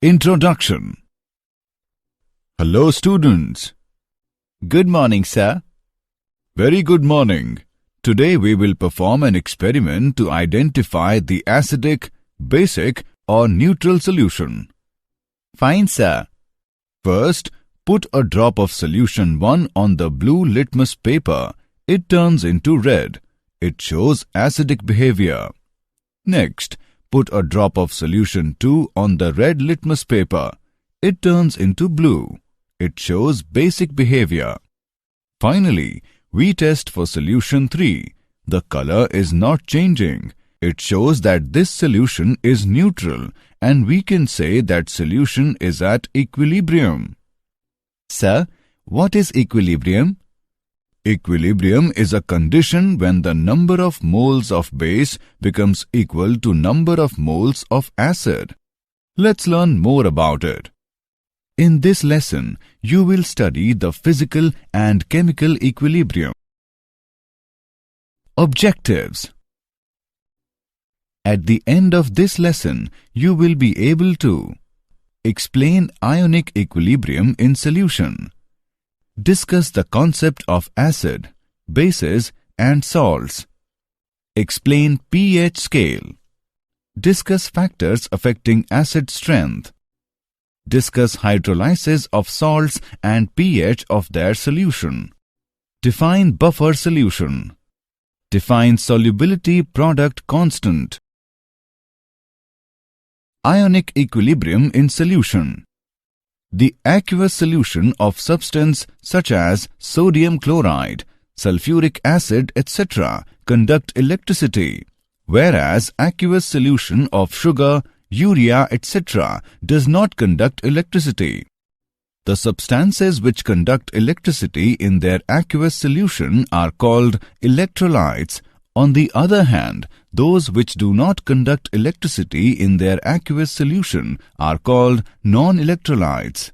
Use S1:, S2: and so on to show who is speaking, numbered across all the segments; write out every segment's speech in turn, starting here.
S1: Introduction. Hello students.
S2: Good morning, sir.
S1: Very good morning. Today we will perform an experiment to identify the acidic, basic or neutral solution.
S2: Fine, sir.
S1: First, put a drop of solution 1 on the blue litmus paper. It turns into red. It shows acidic behavior. Next, put a drop of solution 2 on the red litmus paper. It turns into blue. It shows basic behavior. Finally, we test for solution 3. The color is not changing. It shows that this solution is neutral and we can say that solution is at equilibrium.
S2: Sir, what is equilibrium?
S1: Equilibrium is a condition when the number of moles of base becomes equal to number of moles of acid. Let's learn more about it. In this lesson, you will study the physical and chemical equilibrium. Objectives. At the end of this lesson, you will be able to explain ionic equilibrium in solution. Discuss the concept of acid, bases and salts. Explain pH scale. Discuss factors affecting acid strength. Discuss hydrolysis of salts and pH of their solution. Define buffer solution. Define solubility product constant. Ionic equilibrium in solution. The aqueous solution of substance such as sodium chloride, sulfuric acid, etc. conduct electricity, whereas aqueous solution of sugar, urea, etc. does not conduct electricity. The substances which conduct electricity in their aqueous solution are called electrolytes. On the other hand, those which do not conduct electricity in their aqueous solution are called non-electrolytes.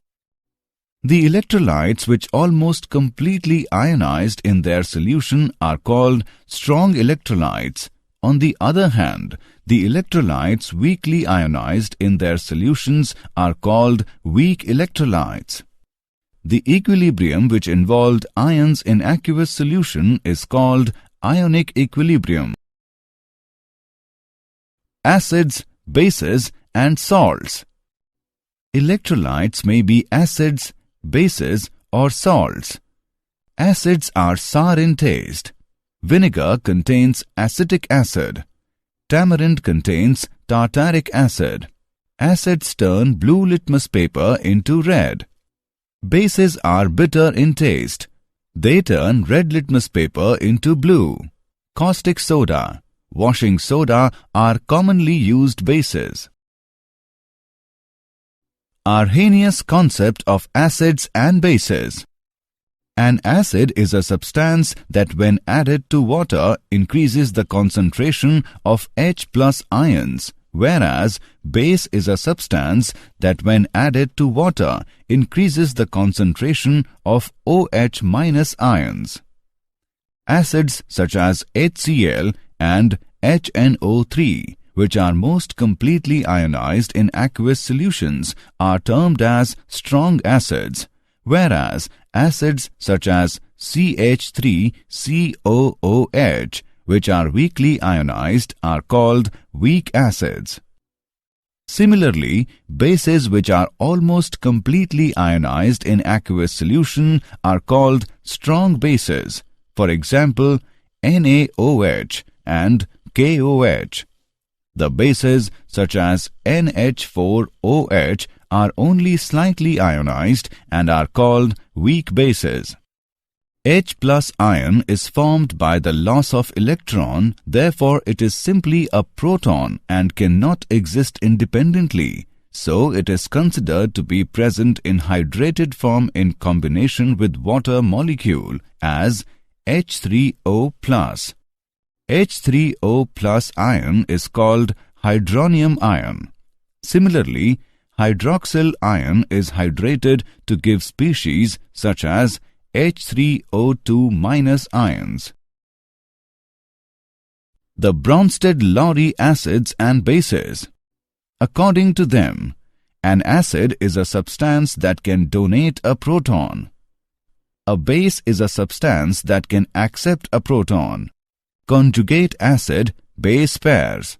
S1: The electrolytes which almost completely ionized in their solution are called strong electrolytes. On the other hand, the electrolytes weakly ionized in their solutions are called weak electrolytes. The equilibrium which involved ions in aqueous solution is called ionic equilibrium. Acids, bases and salts. Electrolytes may be acids, bases or salts. Acids are sour in taste. Vinegar contains acetic acid. Tamarind contains tartaric acid. Acids turn blue litmus paper into red. Bases are bitter in taste. They turn red litmus paper into blue. Caustic soda, washing soda are commonly used bases. Arrhenius concept of acids and bases. An acid is a substance that when added to water increases the concentration of H+ ions, whereas base is a substance that when added to water increases the concentration of OH- ions. Acids such as HCl and HNO3, which are most completely ionized in aqueous solutions, are termed as strong acids, whereas acids such as CH3COOH, which are weakly ionized, are called weak acids. Similarly, bases which are almost completely ionized in aqueous solution are called strong bases. For example, NaOH and KOH. The bases such as NH4OH are only slightly ionized and are called weak bases. H+ ion is formed by the loss of electron, therefore it is simply a proton and cannot exist independently. So it is considered to be present in hydrated form in combination with water molecule as H3O+. H3O+ ion is called hydronium ion. Similarly, hydroxyl ion is hydrated to give species such as H3O2- ions. The Bronsted-Lowry acids and bases. According to them, An acid is a substance that can donate a proton. A base is a substance that can accept a proton. Conjugate acid-base pairs.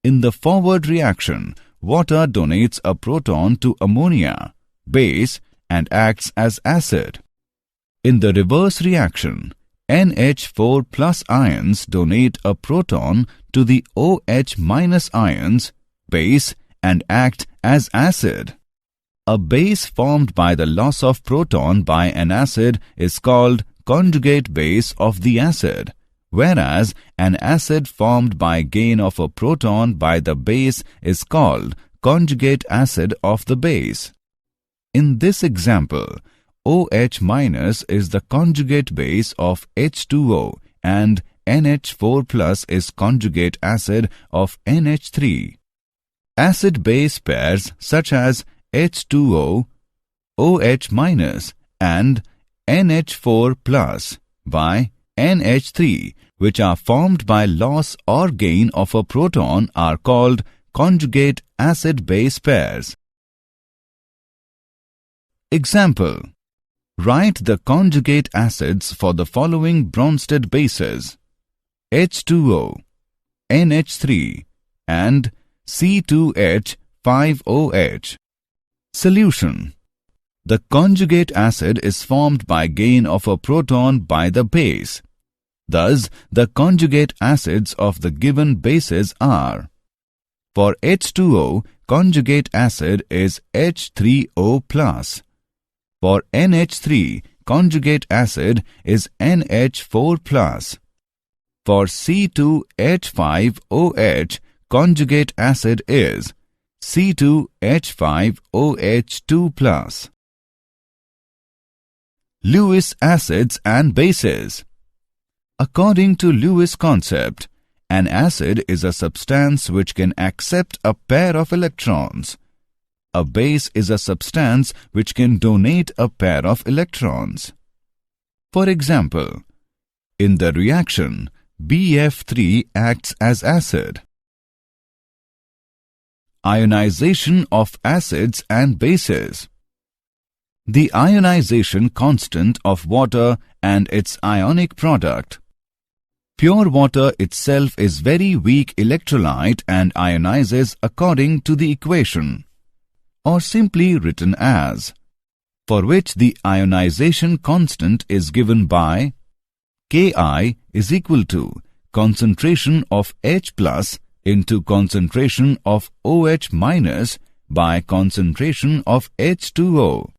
S1: In the forward reaction, water donates a proton to ammonia, base, and acts as acid. In the reverse reaction, NH4 plus ions donate a proton to the OH minus ions, base, and act as acid. A base formed by the loss of proton by an acid is called conjugate base of the acid, whereas an acid formed by gain of a proton by the base is called conjugate acid of the base. In this example, OH minus is the conjugate base of H2O and NH4 plus is conjugate acid of NH3. Acid-base pairs such as H2O, OH minus and NH4 plus by NH3, which are formed by loss or gain of a proton, are called conjugate acid-base pairs. Example: write the conjugate acids for the following Bronsted bases: H2O, NH3 and C2H5OH. Solution: the conjugate acid is formed by gain of a proton by the base. Thus, the conjugate acids of the given bases are: for H2O, conjugate acid is H3O+. For NH3, conjugate acid is NH4+. For C2H5OH, conjugate acid is C2H5OH2+. Lewis acids and bases. According to Lewis concept, an acid is a substance which can accept a pair of electrons. A base is a substance which can donate a pair of electrons. For example, in the reaction, BF3 acts as acid. Ionization of acids and bases. The ionization constant of water and its ionic product. Pure water itself is very weak electrolyte and ionizes according to the equation, or simply written as, for which the ionization constant is given by Ki is equal to concentration of H plus into concentration of OH minus by concentration of H2O.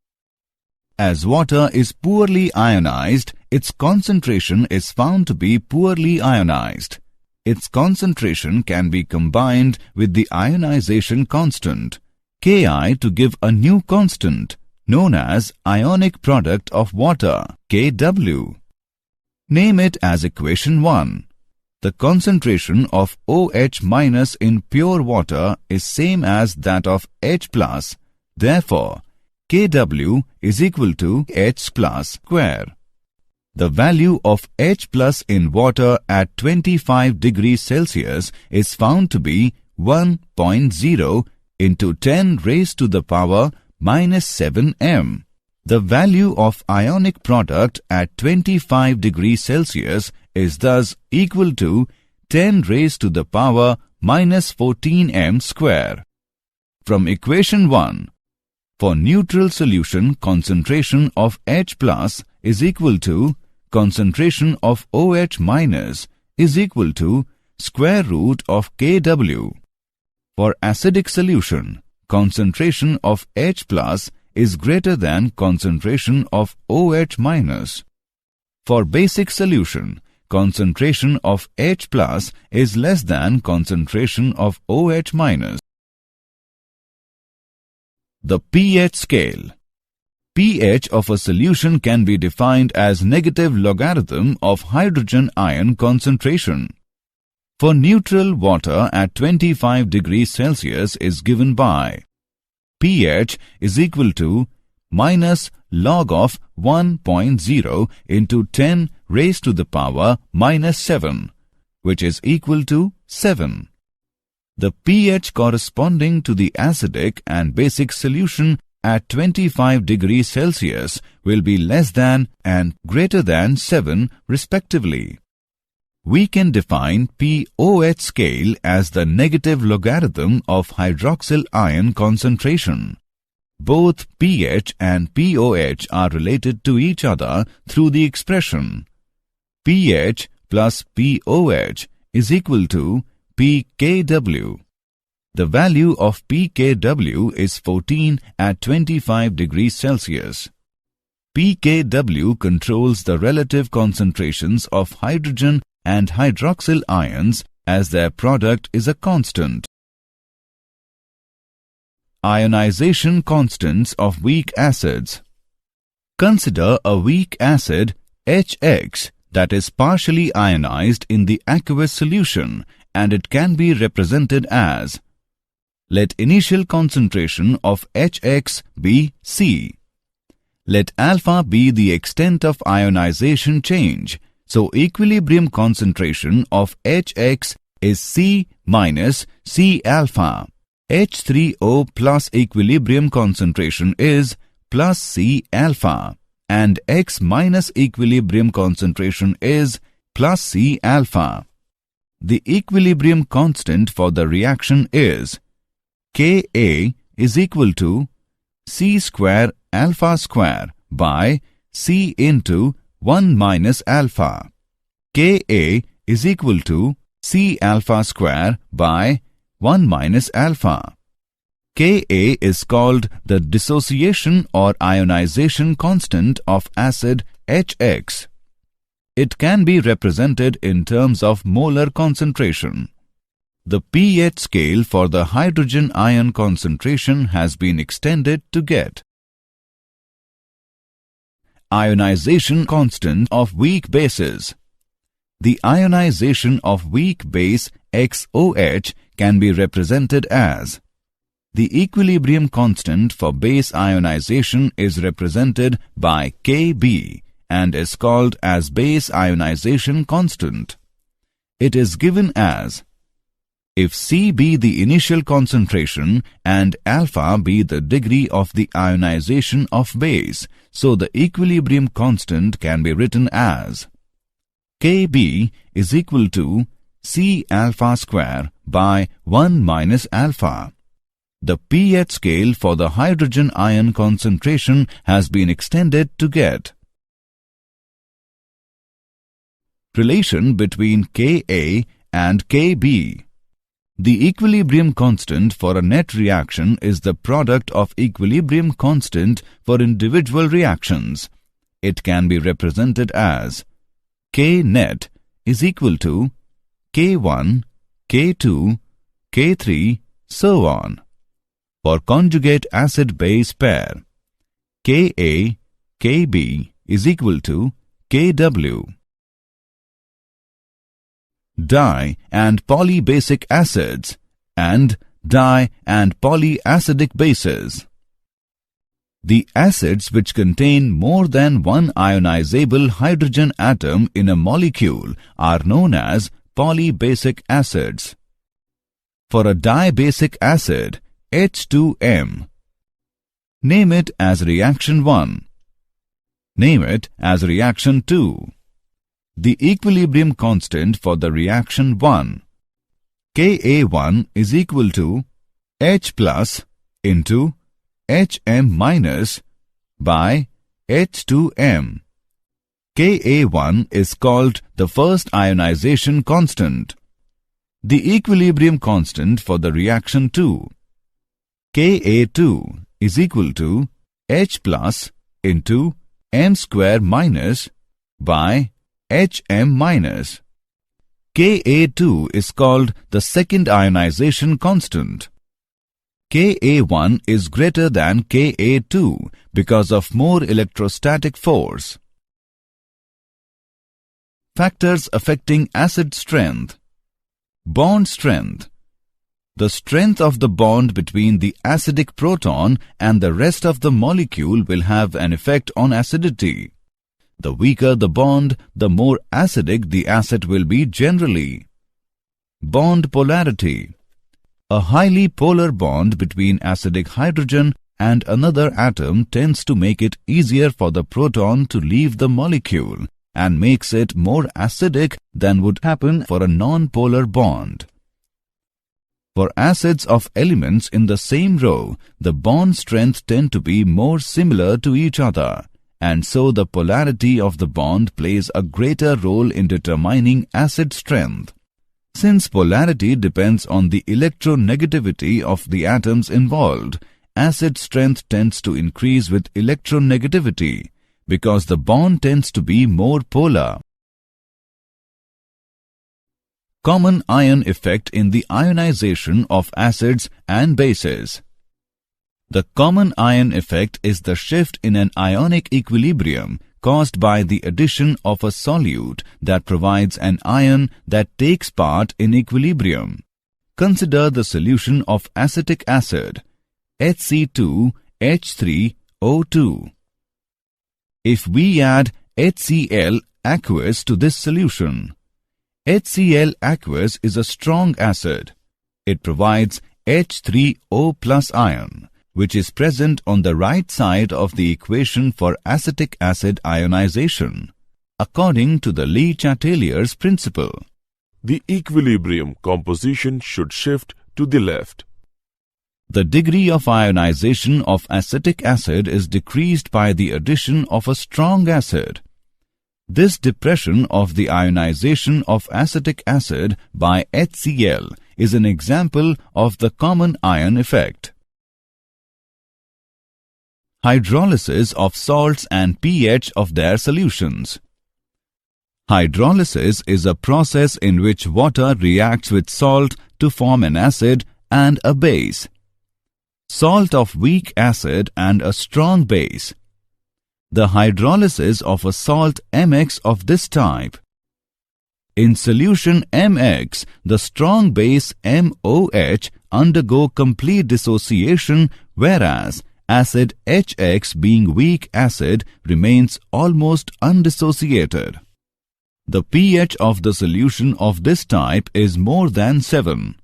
S1: As water is poorly ionized, its concentration is found to be poorly ionized. Its concentration can be combined with the ionization constant, Ki, to give a new constant, known as ionic product of water, Kw. Name it as equation 1. The concentration of OH minus in pure water is same as that of H plus. Therefore, Kw is equal to H plus square. The value of H plus in water at 25 degrees Celsius is found to be 1.0 into 10 raised to the power minus 7 m. The value of ionic product at 25 degrees Celsius is thus equal to 10 raised to the power minus 14 m square. From equation 1, for neutral solution, concentration of H plus is equal to concentration of OH minus is equal to square root of Kw. For acidic solution, concentration of H plus is greater than concentration of OH minus. For basic solution, concentration of H plus is less than concentration of OH minus. The pH scale. pH of a solution can be defined as negative logarithm of hydrogen ion concentration. For neutral water at 25 degrees Celsius is given by pH is equal to minus log of 1.0 into 10 raised to the power minus 7, which is equal to 7. The pH corresponding to the acidic and basic solution at 25 degrees Celsius will be less than and greater than 7 respectively. We can define pOH scale as the negative logarithm of hydroxyl ion concentration. Both pH and pOH are related to each other through the expression pH plus pOH is equal to pKw. The value of pKw is 14 at 25 degrees Celsius. pKw controls the relative concentrations of hydrogen and hydroxyl ions as their product is a constant. Ionization constants of weak acids. Consider a weak acid HX that is partially ionized in the aqueous solution, and it can be represented as: let initial concentration of HX be C. Let alpha be the extent of ionization change. So equilibrium concentration of HX is C minus C alpha. H3O plus equilibrium concentration is plus C alpha, and X minus equilibrium concentration is plus C alpha. The equilibrium constant for the reaction is Ka is equal to C square alpha square by C into 1 minus alpha. Ka is equal to C alpha square by 1 minus alpha. Ka is called the dissociation or ionization constant of acid HX. It can be represented in terms of molar concentration. The pH scale for the hydrogen ion concentration has been extended to get ionization constant of weak bases. The ionization of weak base XOH can be represented as: the equilibrium constant for base ionization is represented by Kb and is called as base ionization constant. It is given as: if C be the initial concentration and alpha be the degree of the ionization of base, so the equilibrium constant can be written as Kb is equal to C alpha square by 1 minus alpha. The pH scale for the hydrogen ion concentration has been extended to get relation between Ka and Kb. The equilibrium constant for a net reaction is the product of equilibrium constant for individual reactions. It can be represented as K net is equal to K1, K2, K3, so on. For conjugate acid-base pair, Ka, Kb is equal to Kw. Di- and polybasic acids and di- and polyacidic bases. The acids which contain more than one ionizable hydrogen atom in a molecule are known as polybasic acids. For a dibasic acid, H2M, name it as reaction 1. Name it as reaction 2. The equilibrium constant for the reaction 1, Ka1 is equal to H plus into Hm minus by H2M. Ka1 is called the first ionization constant. The equilibrium constant for the reaction 2, Ka2 is equal to H plus into M square minus by Hm minus. Ka2 is called the second ionization constant. Ka1 is greater than Ka2 because of more electrostatic force. Factors affecting acid strength. Bond strength. The strength of the bond between the acidic proton and the rest of the molecule will have an effect on acidity. The weaker the bond, the more acidic the acid will be generally. Bond polarity. A highly polar bond between acidic hydrogen and another atom tends to make it easier for the proton to leave the molecule and makes it more acidic than would happen for a non-polar bond. For acids of elements in the same row, the bond strength tend to be more similar to each other, and so the polarity of the bond plays a greater role in determining acid strength. Since polarity depends on the electronegativity of the atoms involved, acid strength tends to increase with electronegativity because the bond tends to be more polar. Common ion effect in the ionization of acids and bases. The common ion effect is the shift in an ionic equilibrium caused by the addition of a solute that provides an ion that takes part in equilibrium. Consider the solution of acetic acid, HC2H3O2. If we add HCl aqueous to this solution, HCl aqueous is a strong acid. It provides H3O plus ion, which is present on the right side of the equation for acetic acid ionization, according to the Chatellier's principle.
S3: The equilibrium composition should shift to the left.
S1: The degree of ionization of acetic acid is decreased by the addition of a strong acid. This depression of the ionization of acetic acid by HCl is an example of the common ion effect. Hydrolysis of salts and pH of their solutions. Hydrolysis is a process in which water reacts with salt to form an acid and a base. Salt of weak acid and a strong base. The hydrolysis of a salt MX of this type. In solution MX, the strong base MOH undergo complete dissociation, whereas acid HX, being weak acid, remains almost undissociated. The pH of the solution of this type is more than 7.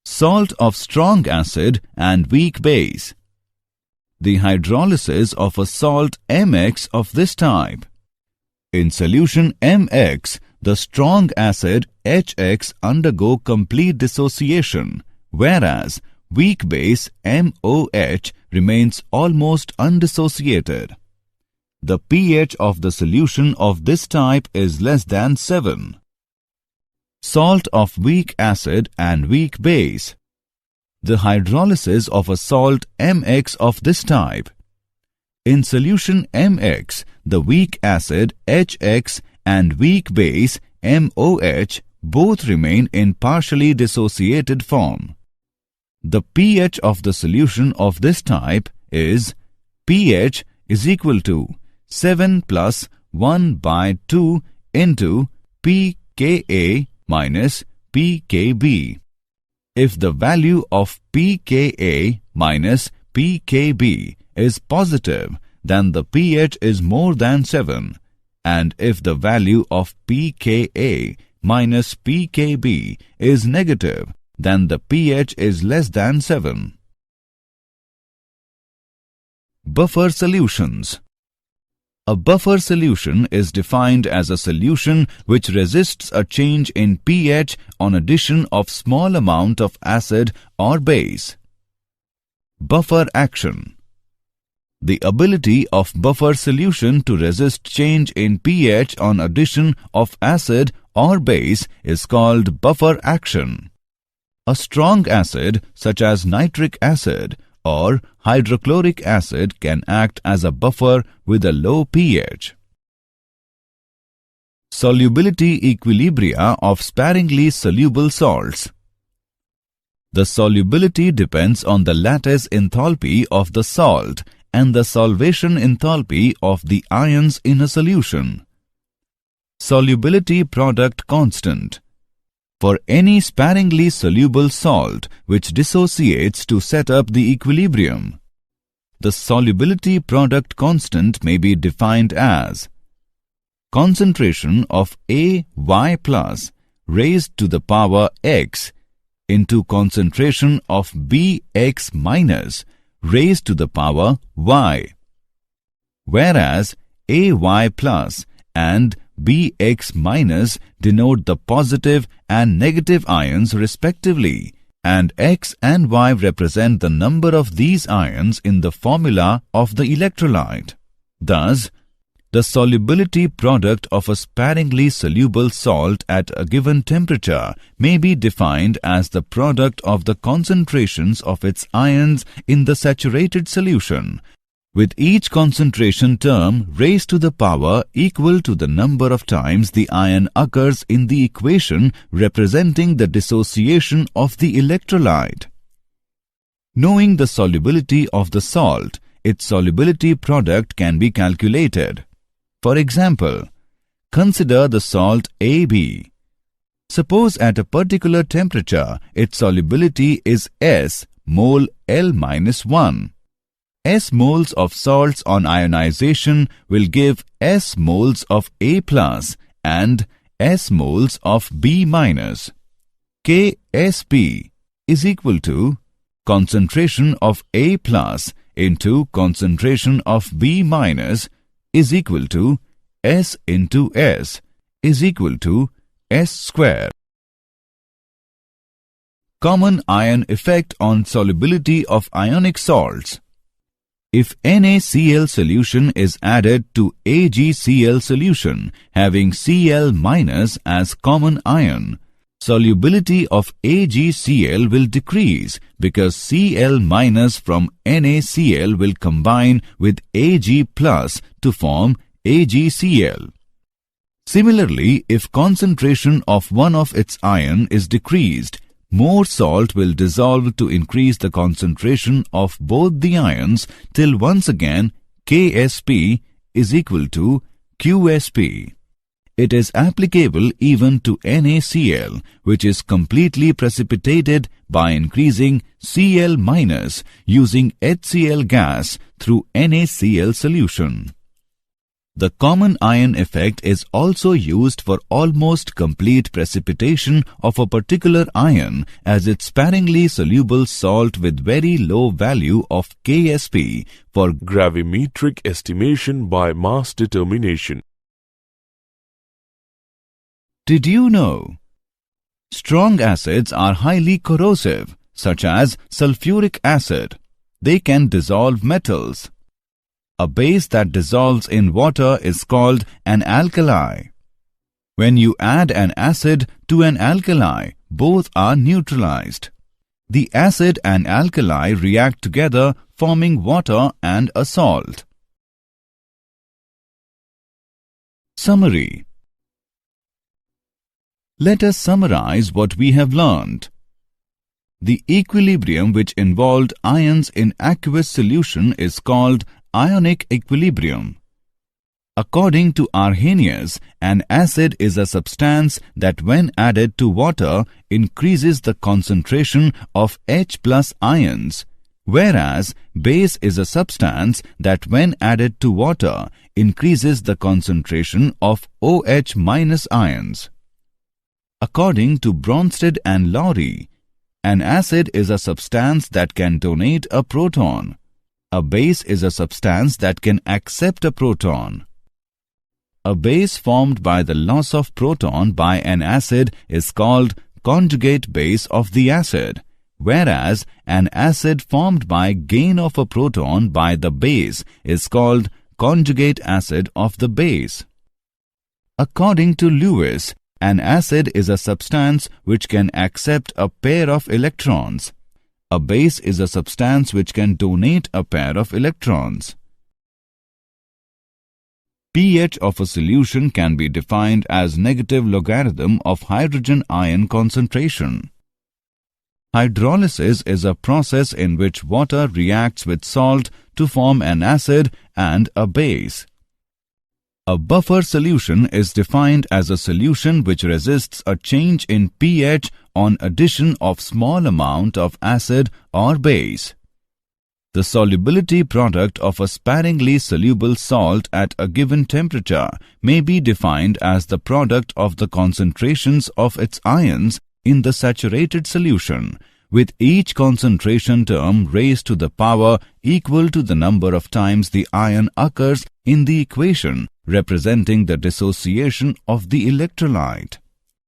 S1: Salt of strong acid and weak base. The hydrolysis of a salt MX of this type. In solution MX, the strong acid HX undergo complete dissociation, whereas weak base MOH remains almost undissociated. The pH of the solution of this type is less than 7. Salt of weak acid and weak base. The hydrolysis of a salt MX of this type. In solution MX, the weak acid HX and weak base MOH both remain in partially dissociated form. The pH of the solution of this type is pH is equal to 7 plus 1 by 2 into pKa minus pKb. If the value of pKa minus pKb is positive, then the pH is more than 7, and if the value of pKa minus pKb is negative, then the pH is less than 7. Buffer solutions. A buffer solution is defined as a solution which resists a change in pH on addition of small amount of acid or base. Buffer action. The ability of buffer solution to resist change in pH on addition of acid or base is called buffer action. A strong acid such as nitric acid or hydrochloric acid can act as a buffer with a low pH. Solubility equilibria of sparingly soluble salts. The solubility depends on the lattice enthalpy of the salt and the solvation enthalpy of the ions in a solution. Solubility product constant. For any sparingly soluble salt which dissociates to set up the equilibrium, the solubility product constant may be defined as concentration of AY plus raised to the power x into concentration of Bx minus raised to the power y, whereas Ay plus and Bx minus denote the positive and negative ions respectively, and X and Y represent the number of these ions in the formula of the electrolyte. Thus, the solubility product of a sparingly soluble salt at a given temperature may be defined as the product of the concentrations of its ions in the saturated solution, with each concentration term raised to the power equal to the number of times the ion occurs in the equation representing the dissociation of the electrolyte. Knowing the solubility of the salt, its solubility product can be calculated. For example, consider the salt AB. Suppose at a particular temperature, its solubility is S mole L-1. S moles of salts on ionization will give S moles of A plus and S moles of B minus. KSP is equal to concentration of A plus into concentration of B minus is equal to S into S is equal to S square. Common ion effect on solubility of ionic salts. If NaCl solution is added to AgCl solution having Cl minus as common ion, solubility of AgCl will decrease because Cl minus from NaCl will combine with Ag plus to form AgCl. Similarly, if concentration of one of its ion is decreased, more salt will dissolve to increase the concentration of both the ions till once again KSP is equal to QSP. It is applicable even to NaCl, which is completely precipitated by increasing Cl minus using HCl gas through NaCl solution. The common ion effect is also used for almost complete precipitation of a particular ion as its sparingly soluble salt with very low value of KSP for
S3: gravimetric estimation by mass determination.
S1: Did you know? Strong acids are highly corrosive, such as sulfuric acid. They can dissolve metals. A base that dissolves in water is called an alkali. When you add an acid to an alkali, both are neutralized. The acid and alkali react together, forming water and a salt. Summary. Let us summarize what we have learned. The equilibrium which involved ions in aqueous solution is called ionic equilibrium. According to Arrhenius, an acid is a substance that when added to water increases the concentration of H plus ions, whereas base is a substance that when added to water increases the concentration of OH minus ions. According to Bronsted and Lowry, an acid is a substance that can donate a proton. A base is a substance that can accept a proton. A base formed by the loss of proton by an acid is called conjugate base of the acid, whereas an acid formed by gain of a proton by the base is called conjugate acid of the base. According to Lewis, an acid is a substance which can accept a pair of electrons. A base is a substance which can donate a pair of electrons. pH of a solution can be defined as negative logarithm of hydrogen ion concentration. Hydrolysis is a process in which water reacts with salt to form an acid and a base. A buffer solution is defined as a solution which resists a change in pH on addition of small amount of acid or base. The solubility product of a sparingly soluble salt at a given temperature may be defined as the product of the concentrations of its ions in the saturated solution, with each concentration term raised to the power equal to the number of times the ion occurs in the equation representing the dissociation of the electrolyte.